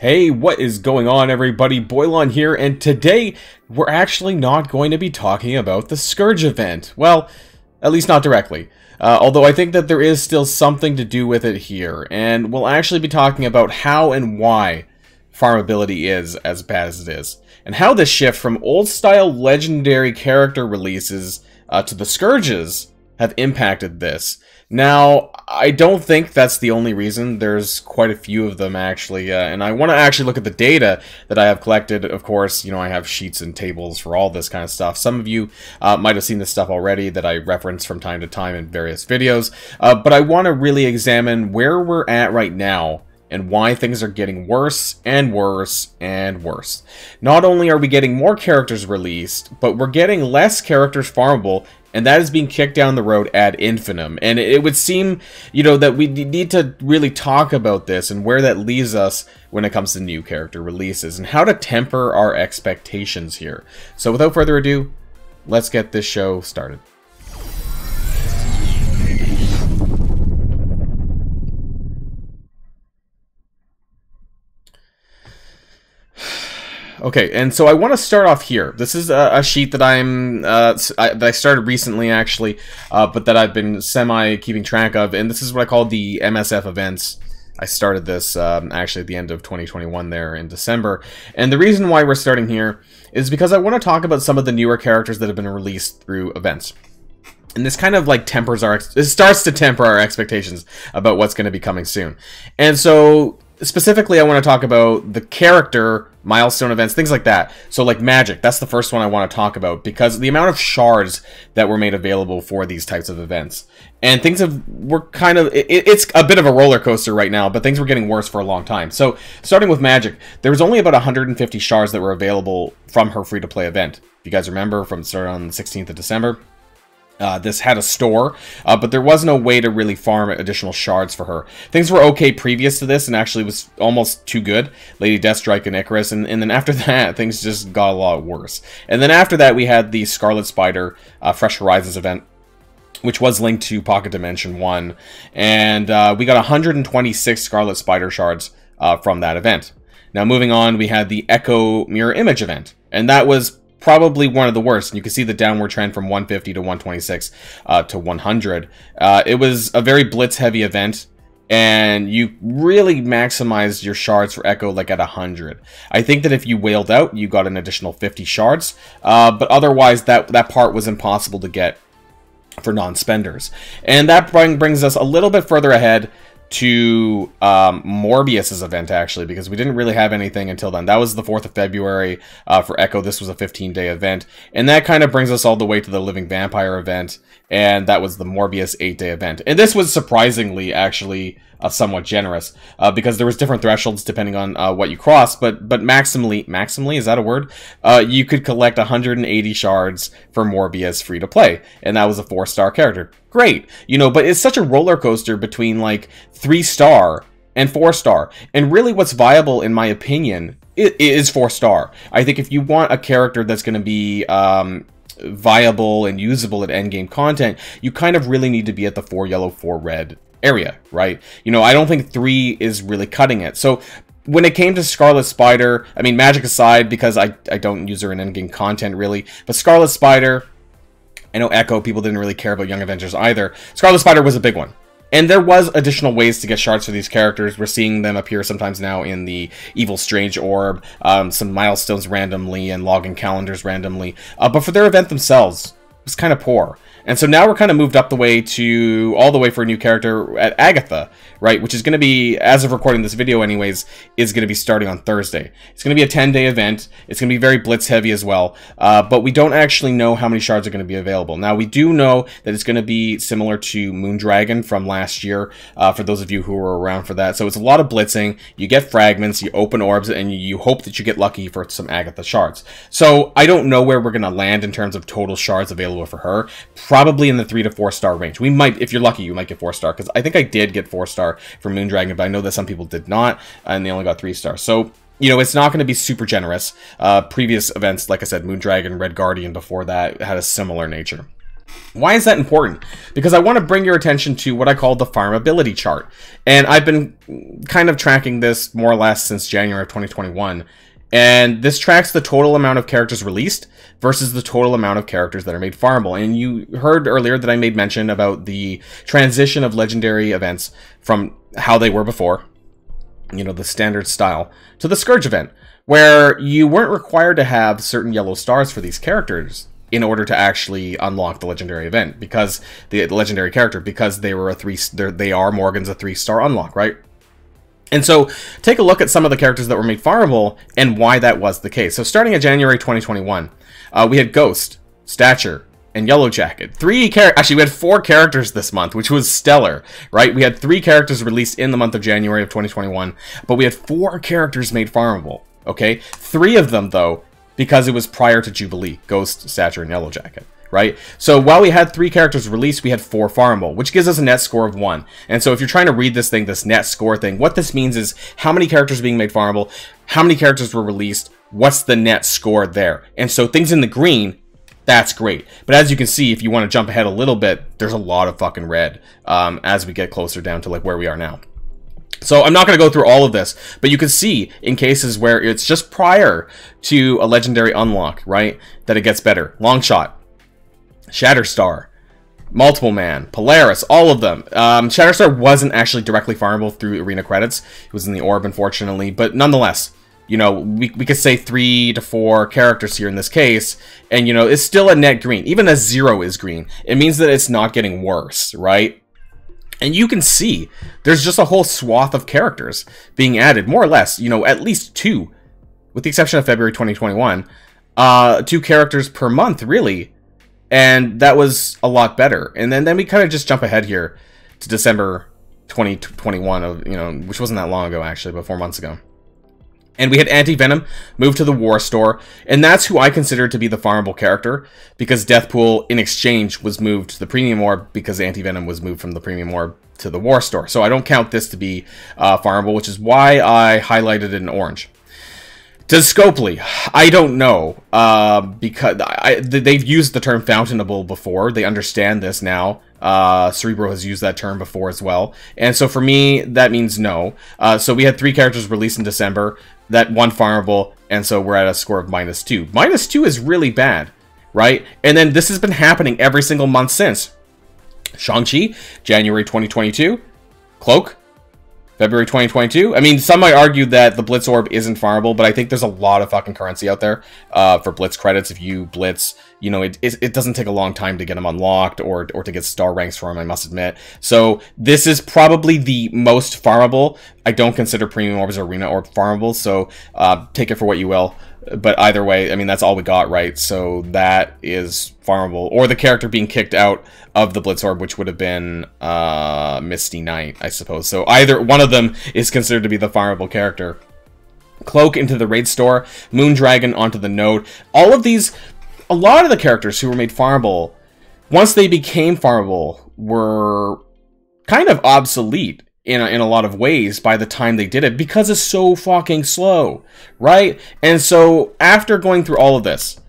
Hey, what is going on, everybody? Boilon here, and today we're actually not going to be talking about the Scourge event. Well, at least not directly. Although I think that there is still something to do with it here, and we'll actually be talking about how and why farmability is as bad as it is, and how the shift from old-style legendary character releases to the Scourges have impacted this. Now, I don't think that's the only reason. There's quite a few of them, actually, and I want to actually look at the data that I have collected. Of course, you know, I have sheets and tables for all this kind of stuff. Some of you might have seen this stuff already that I reference from time to time in various videos, but I want to really examine where we're at right now and why things are getting worse and worse and worse. Not only are we getting more characters released, but we're getting less characters farmable, and that is being kicked down the road ad infinitum. And it would seem, you know, that we need to really talk about this and where that leaves us when it comes to new character releases and how to temper our expectations here. So without further ado, let's get this show started. Okay, and so I want to start off here. This is a sheet that that I started recently, actually, but that I've been keeping track of, and this is what I call the MSF events. I started this actually at the end of 2021 there in December, and the reason why we're starting here is because I want to talk about some of the newer characters that have been released through events. And this kind of like starts to temper our expectations about what's going to be coming soon. And so specifically, I want to talk about the character, milestone events, things like that. So like magic, that's the first one I want to talk about, because the amount of shards that were made available for these types of events. And things it's a bit of a roller coaster right now, but things were getting worse for a long time. So starting with magic, there was only about 150 shards that were available from her free-to-play event. If you guys remember, from starting on the 16th of December. This had a store, but there was no way to really farm additional shards for her. Things were okay previous to this, and actually was almost too good. Lady Deathstrike and Icarus, and then after that, things just got a lot worse. And then after that, we had the Scarlet Spider Fresh Horizons event, which was linked to Pocket Dimension 1, and we got 126 Scarlet Spider shards from that event. Now, moving on, we had the Echo Mirror Image event, and that was probably one of the worst, and you can see the downward trend from 150 to 126 to 100. It was a very blitz-heavy event, and you really maximized your shards for Echo like at 100. I think that if you wailed out, you got an additional 50 shards, but otherwise that part was impossible to get for non-spenders. And that brings us a little bit further ahead to Morbius's event, actually, because we didn't really have anything until then. That was the 4th of February for Echo. This was a 15-day event, and that kind of brings us all the way to the Living Vampire event, and that was the Morbius 8-day event. And this was surprisingly, actually, somewhat generous, because there was different thresholds depending on what you crossed, but maximally, is that a word? You could collect 180 shards for Morbius free to play, and that was a 4-star character. Great, you know, but it's such a roller coaster between like 3-star and 4-star, and really what's viable, in my opinion, is 4-star. I think if you want a character that's going to be viable and usable at endgame content, you kind of really need to be at the 4 yellow, 4 red area, right? You know, I don't think 3 is really cutting it. So when it came to Scarlet Spider, I mean, magic aside, because I don't use her in endgame content really, but Scarlet Spider, I know Echo, people didn't really care about Young Avengers either. Scarlet Spider was a big one. And there was additional ways to get shards for these characters. We're seeing them appear sometimes now in the Evil Strange Orb, some milestones randomly, and login calendars randomly. But for their event themselves, it was kind of poor. And so now we're kind of moved up the way to all the way for a new character at Agatha, right? Which is going to be, as of recording this video anyways, is going to be starting on Thursday. It's going to be a 10-day event. It's going to be very blitz heavy as well. But we don't actually know how many shards are going to be available. Now, we do know that it's going to be similar to Moondragon from last year, for those of you who were around for that. So it's a lot of blitzing. You get fragments, you open orbs, and you hope that you get lucky for some Agatha shards. So I don't know where we're going to land in terms of total shards available for her. Probably in the 3 to 4-star range. We might, if you're lucky, you might get 4-star, because I think I did get 4-star for Moondragon, but I know that some people did not, and they only got 3-star. So, you know, it's not going to be super generous. Previous events, like I said, Moondragon, Red Guardian before that, had a similar nature. Why is that important? Because I want to bring your attention to what I call the Farmability Chart. And I've been kind of tracking this more or less since January of 2021. And this tracks the total amount of characters released versus the total amount of characters that are made farmable. And you heard earlier that I made mention about the transition of legendary events from how they were before, you know, the standard style, to the Scourge event, where you weren't required to have certain yellow stars for these characters in order to actually unlock the legendary event, because the legendary character, because they were they are Morgan's a 3-star unlock, right? And so take a look at some of the characters that were made farmable and why that was the case. So starting in January 2021, we had Ghost, Stature, and Yellow Jacket. Actually, we had 4 characters this month, which was stellar, right? We had 3 characters released in the month of January of 2021, but we had 4 characters made farmable, okay? 3 of them, though, because it was prior to Jubilee, Ghost, Stature, and Yellow Jacket, right? So while we had 3 characters released, we had 4 farmable, which gives us a net score of 1. And so if you're trying to read this thing, this net score thing, what this means is how many characters are being made farmable, how many characters were released, what's the net score there. And so things in the green, that's great. But as you can see, if you want to jump ahead a little bit, there's a lot of fucking red as we get closer down to like where we are now. So I'm not going to go through all of this, but you can see in cases where it's just prior to a legendary unlock, right, that it gets better. Longshot, Shatterstar, Multiple Man, Polaris, all of them. Shatterstar wasn't actually directly farmable through arena credits. It was in the orb, unfortunately, but nonetheless, you know, we could say 3 to 4 characters here in this case, and, you know, it's still a net green. Even a 0 is green. It means that it's not getting worse, right? And you can see there's just a whole swath of characters being added, more or less, you know, at least 2, with the exception of February 2021, 2 characters per month, really. And that was a lot better. And then we kind of just jump ahead here to December 2021, of, you know, which wasn't that long ago, actually, but 4 months ago. And we had Anti-Venom move to the War Store, and that's who I consider to be the farmable character, because Deathpool, in exchange, was moved to the Premium Orb, because Anti-Venom was moved from the Premium Orb to the War Store. So I don't count this to be farmable, which is why I highlighted it in orange. Does Scopely? I don't know, because they've used the term fountainable before. They understand this now. Cerebro has used that term before as well. And so for me, that means no. So we had 3 characters released in December, that 1 farmable, and so we're at a score of -2. -2 is really bad, right? And then this has been happening every single month since. Shang-Chi, January 2022. Cloak, February 2022. I mean, some might argue that the Blitz Orb isn't farmable, but I think there's a lot of fucking currency out there for Blitz credits. If you Blitz, you know, it doesn't take a long time to get them unlocked or to get star ranks for them, I must admit. So this is probably the most farmable. I don't consider Premium Orbs or Arena Orb farmable, so take it for what you will. But either way, I mean, that's all we got, right? So that is farmable. Or the character being kicked out of the Blitz Orb, which would have been Misty Knight, I suppose. So either one of them is considered to be the farmable character. Cloak into the Raid Store, Moondragon onto the Node. All of these, a lot of the characters who were made farmable, once they became farmable, were kind of obsolete in a lot of ways by the time they did it, because it's so fucking slow, right? And so after going through all of this,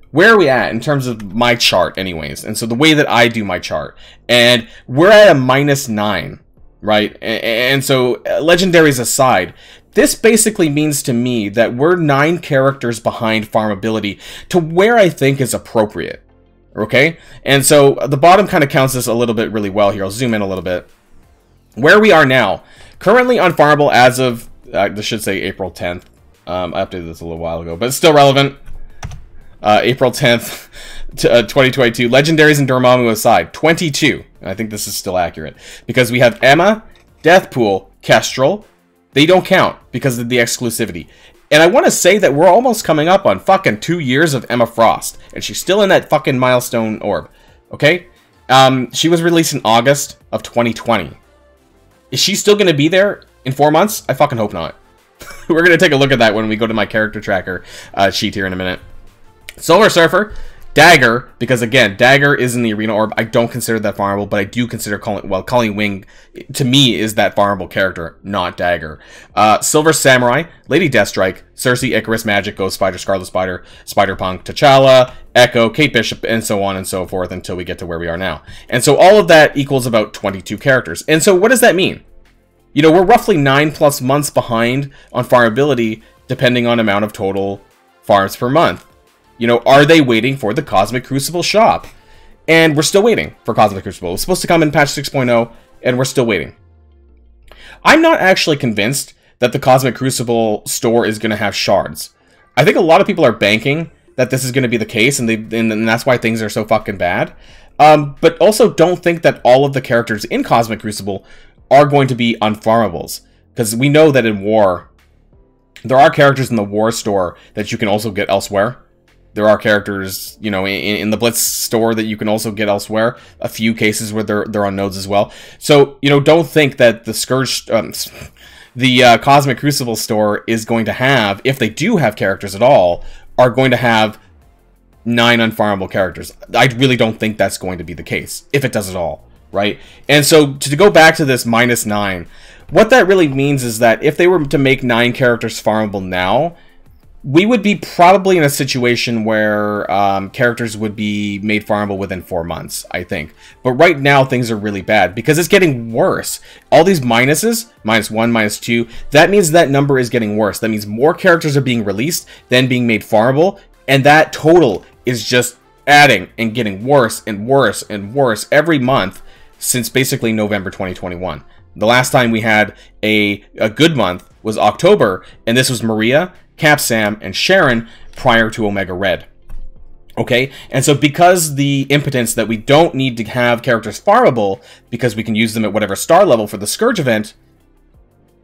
where are we at in terms of my chart anyways? And so the way that I do my chart, and we're at a -9, right? And so legendaries aside, this basically means to me that we're 9 characters behind farmability to where I think is appropriate, okay? And so the bottom kind of counts this a little bit really well here. I'll zoom in a little bit. Where we are now, currently unfarmable as of, this should say April 10th. I updated this a little while ago, but it's still relevant. April 10th, 2022. Legendaries and Dormammu aside, 22. And I think this is still accurate. Because we have Emma, Deathpool, Kestrel. They don't count because of the exclusivity. And I want to say that we're almost coming up on fucking 2 years of Emma Frost. And she's still in that fucking Milestone orb. Okay? She was released in August of 2020. Is she still going to be there in 4 months? I fucking hope not. We're going to take a look at that when we go to my character tracker sheet here in a minute. Solar Surfer, Dagger, because again, Dagger is in the Arena Orb. I don't consider that farmable, but I do consider Colleen Wing, to me, is that farmable character, not Dagger. Silver Samurai, Lady Deathstrike, Cersei, Icarus, Magic, Ghost Spider, Scarlet Spider, Spider-Punk, T'Challa, Echo, Kate Bishop, and so on and so forth until we get to where we are now. And so all of that equals about 22 characters. And so what does that mean? You know, we're roughly 9+ months behind on farmability, depending on amount of total farms per month. You know, are they waiting for the Cosmic Crucible shop? And we're still waiting for Cosmic Crucible. It's supposed to come in patch 6.0, and we're still waiting. I'm not actually convinced that the Cosmic Crucible store is going to have shards. I think a lot of people are banking that this is going to be the case, and that's why things are so fucking bad. But also don't think that all of the characters in Cosmic Crucible are going to be unfarmables. Because we know that in War, there are characters in the War store that you can also get elsewhere. There are characters, you know, in the Blitz store that you can also get elsewhere. A few cases where they're on nodes as well. So, you know, don't think that the Scourge, the Cosmic Crucible store is going to have, if they do have characters at all, are going to have 9 unfarmable characters. I really don't think that's going to be the case, if it does at all, right? And so, to go back to this -9, what that really means is that if they were to make 9 characters farmable now, we would be probably in a situation where characters would be made farmable within 4 months, I think. But right now, things are really bad because it's getting worse. All these minuses, -1, -2, that means that number is getting worse. That means more characters are being released than being made farmable, and that total is just adding and getting worse and worse and worse every month since basically November 2021. The last time we had a good month was October, and this was Maria, Cap Sam, and Sharon prior to Omega Red. Okay? And so because the impotence that we don't need to have characters farmable, because we can use them at whatever star level for the Scourge event,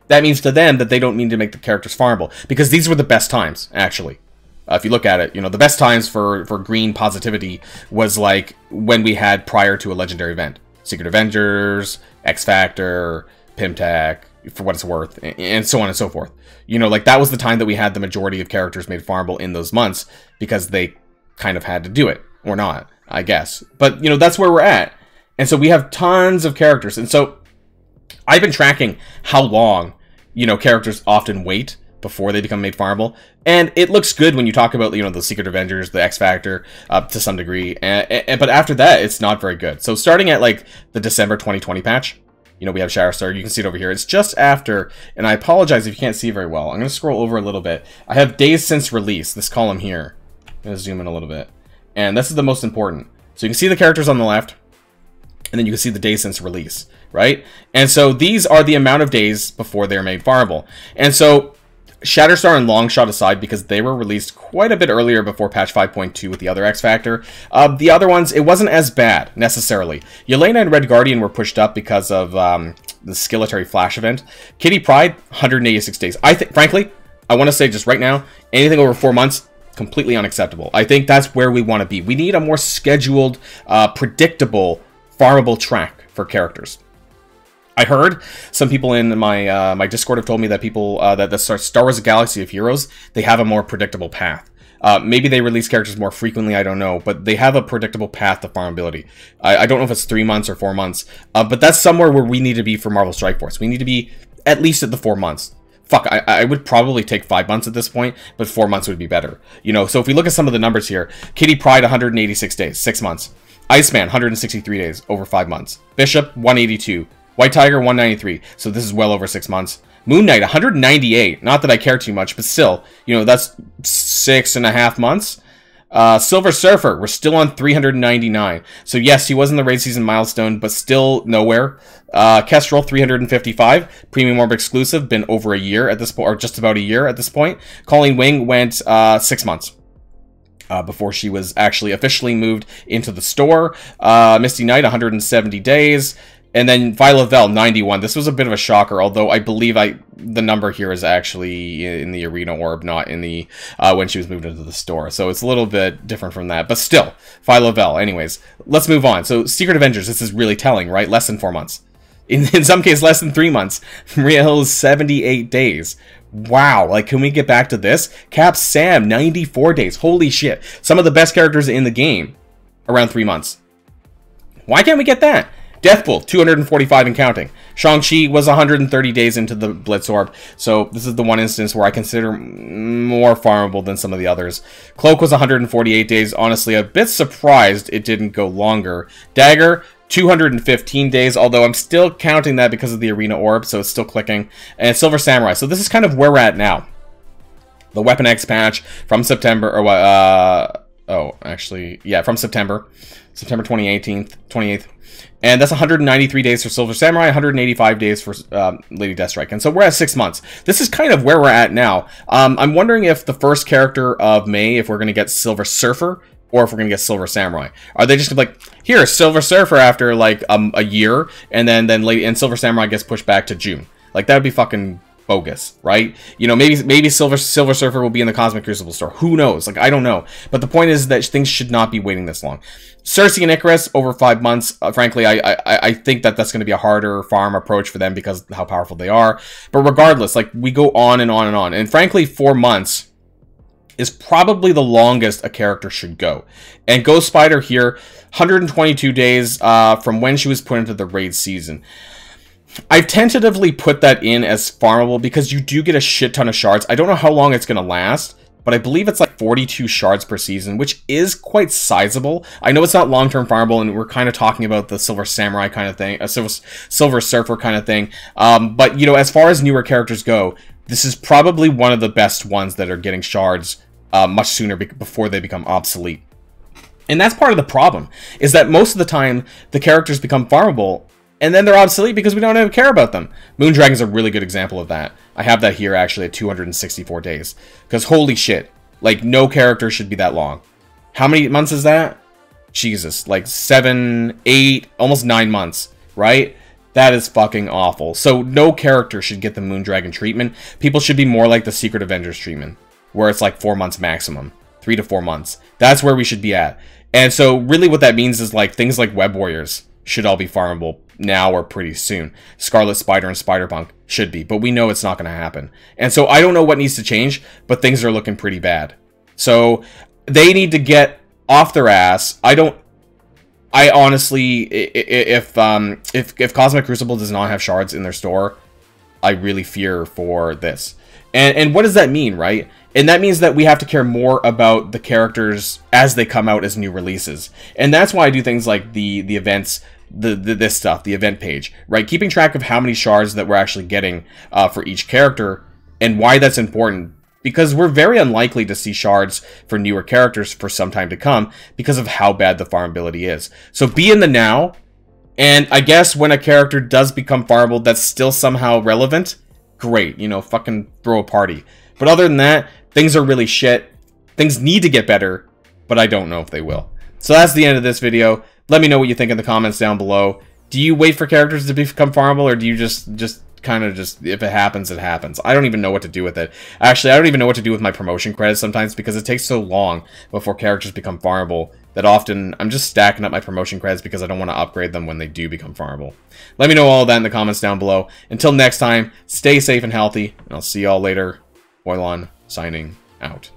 that means to them that they don't need to make the characters farmable. Because these were the best times, actually. If you look at it, you know, the best times for green positivity was like when we had prior to a legendary event. Secret Avengers, X Factor, Pimtech, for what it's worth, and so on and so forth. You know, like that was the time that we had the majority of characters made farmable in those months because they kind of had to do it, or not, I guess. But, you know, that's where we're at. And so we have tons of characters. And so I've been tracking how long, you know, characters often wait before they become made farmable. And it looks good when you talk about, you know, the Secret Avengers, the X Factor, to some degree. But after that, it's not very good. So starting at, like, the December 2020 patch, you know, we have Shatterstar. You can see it over here. It's just after, and I apologize if you can't see very well. I'm going to scroll over a little bit. I have days since release, this column here. I'm going to zoom in a little bit. And this is the most important. So you can see the characters on the left, and then you can see the days since release, right? And so these are the amount of days before they're made farmable. And so Shatterstar and Longshot aside, because they were released quite a bit earlier before patch 5.2 with the other X Factor. The other ones, it wasn't as bad, necessarily. Yelena and Red Guardian were pushed up because of the Skilletary Flash event. Kitty Pryde, 186 days. I think, frankly, I want to say just right now, anything over 4 months, completely unacceptable. I think that's where we want to be. We need a more scheduled, predictable, farmable track for characters. I heard some people in my my Discord have told me that people that the Star Wars Galaxy of Heroes, they have a more predictable path. Maybe they release characters more frequently, I don't know, but they have a predictable path to farmability. I don't know if it's 3 months or 4 months, but that's somewhere where we need to be for Marvel Strike Force. We need to be at least at the 4 months. Fuck, I would probably take 5 months at this point, but 4 months would be better. You know, so if we look at some of the numbers here, Kitty Pryde, 186 days, 6 months. Iceman, 163 days, over 5 months. Bishop, 182. White Tiger, 193, so this is well over 6 months. Moon Knight, 198. Not that I care too much, but still, you know, that's 6.5 months. Silver Surfer, we're still on 399. So yes, he was in the raid season milestone, but still nowhere. Kestrel, 355. Premium Orb exclusive, been over a year at this point, or just about a year at this point. Colleen Wing went 6 months. Before she was actually officially moved into the store. Misty Knight, 170 days. And then Phyla-Vell, 91. This was a bit of a shocker, although I believe the number here is actually in the Arena Orb, not in the when she was moved into the store. So it's a little bit different from that. But still, Phyla-Vell. Anyways, let's move on. So Secret Avengers, this is really telling, right? Less than 4 months. In some cases, less than 3 months. Maria Hill is 78 days. Wow, like, can we get back to this? Cap Sam, 94 days. Holy shit. Some of the best characters in the game, around 3 months. Why can't we get that? Deathpool, 245 and counting. Shang-Chi was 130 days into the Blitz Orb, so this is the one instance where I consider more farmable than some of the others. Cloak was 148 days. Honestly, a bit surprised it didn't go longer. Dagger, 215 days, although I'm still counting that because of the Arena Orb, so it's still clicking. And Silver Samurai, so this is kind of where we're at now. The Weapon X patch from September, or from September 28th. And that's 193 days for Silver Samurai, 185 days for Lady Deathstrike. And so we're at 6 months. This is kind of where we're at now. I'm wondering if the first character of May, if we're going to get Silver Surfer, or if we're going to get Silver Samurai. Are they just going to be like, here, Silver Surfer after like a year, and then Silver Samurai gets pushed back to June? Like, that would be fucking bogus, right? You know, maybe Silver Surfer will be in the Cosmic Crucible store. Who knows? Like, I don't know. But the point is that things should not be waiting this long. Cersei and Icarus over 5 months. Frankly, I think that that's going to be a harder farm approach for them because of how powerful they are. But regardless, like, we go on and on and on. And frankly, 4 months is probably the longest a character should go. And Ghost Spider here, 122 days from when she was put into the raid season. I've tentatively put that in as farmable because you do get a shit ton of shards. I don't know how long it's going to last, but I believe it's like 42 shards per season, which is quite sizable. I know it's not long-term farmable, and we're kind of talking about the Silver Samurai kind of thing, a Silver Surfer kind of thing. But, you know, as far as newer characters go, this is probably one of the best ones that are getting shards much sooner before they become obsolete. And that's part of the problem, is that most of the time, the characters become farmable, and then they're obsolete because we don't even care about them. Moondragon's a really good example of that. I have that here actually at 264 days. Because holy shit, like, no character should be that long. How many months is that? Jesus, like 7, 8, almost 9 months, right? That is fucking awful. So no character should get the Moondragon treatment. People should be more like the Secret Avengers treatment, where it's like 4 months maximum. 3 to 4 months. That's where we should be at. And so really what that means is like things like Web Warriors should all be farmable now or pretty soon. Scarlet Spider and Spider-Punk should be, but we know it's not going to happen. And so I don't know what needs to change, but things are looking pretty bad. So they need to get off their ass. I honestly, if Cosmic Crucible does not have shards in their store, I really fear for this. And what does that mean, right? And that means that we have to care more about the characters as they come out as new releases. And that's why I do things like the events, this stuff, the event page, right? Keeping track of how many shards that we're actually getting for each character, and why that's important. Because we're very unlikely to see shards for newer characters for some time to come because of how bad the farmability is. So be in the now, and I guess when a character does become farmable that's still somehow relevant, great, you know, fucking throw a party. But other than that, things are really shit. Things need to get better, but I don't know if they will. So that's the end of this video. Let me know what you think in the comments down below. Do you wait for characters to become farmable, or do you just kind of if it happens, it happens? I don't even know what to do with it. Actually, I don't even know what to do with my promotion credits sometimes because it takes so long before characters become farmable that often I'm just stacking up my promotion credits because I don't want to upgrade them when they do become farmable. Let me know all of that in the comments down below. Until next time, stay safe and healthy, and I'll see y'all later. Boilon signing out.